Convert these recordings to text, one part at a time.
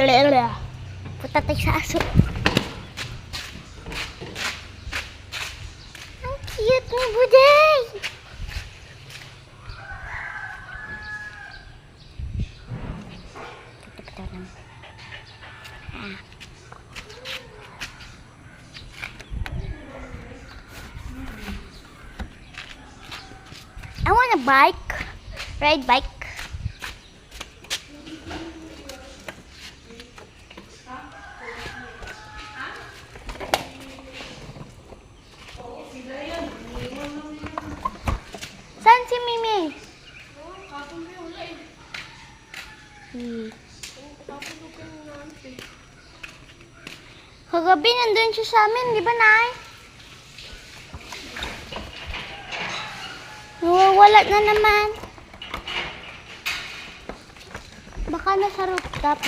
Punta tayo sa aso. Ang cute ni Buday. I want a bike. Ride bike. Saan si Mimi? Kagabi nandun siya sa amin, di ba, Nay? Nawawala na naman. Baka nasa rooftop.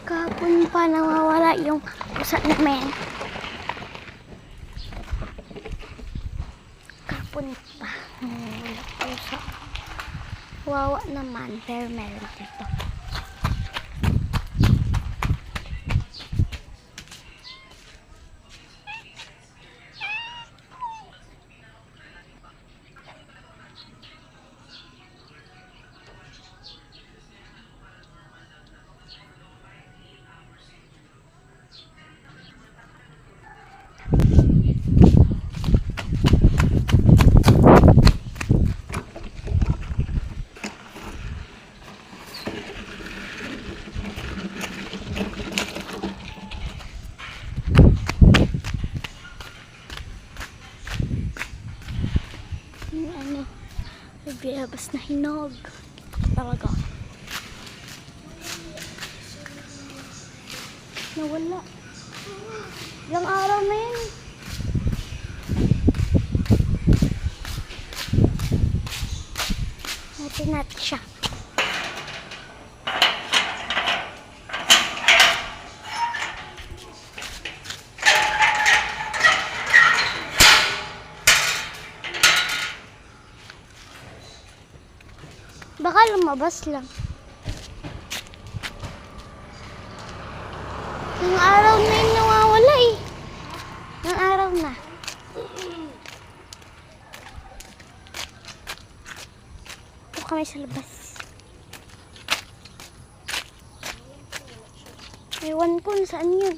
Kahapon pa nawawala yung pusa namin. Kahapon pa nawawala pusa. Wawa naman, pero meron dito. Nagbiyabas na hinog. Talaga. Nawala. Ilang araw na yun. Natin natin siya. Baka lumabas lang. Yung araw na yun nawawala eh. Yung araw na. Ito kami sa labas. Ewan ko saan yun.